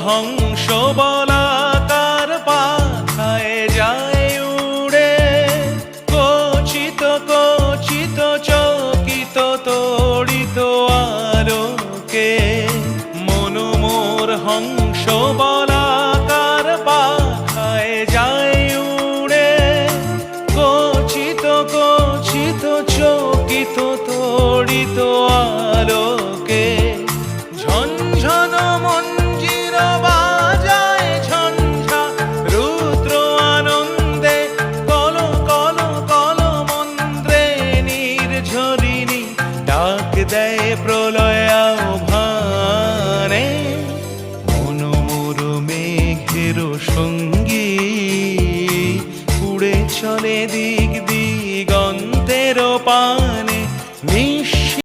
হংস বলাকার পাখায় যায় উড়ে, কচিত কচিত চকিত তড়িত আলোকে। মন মোর হংস বলাকার পাখায় যায় উড়ে, কচিত কচিত চকিত তড়িত আলোকে। ঝনঝন মঞ্জির বাজায় ঝঞ্ঝা রুদ্র আনন্দে, কল কল কল মন্ত্রে নির্ঝরিণী ডাক দেয় প্রলয় আহ্বানে। মন মোর মেঘের সঙ্গী উড়ে চলে দিক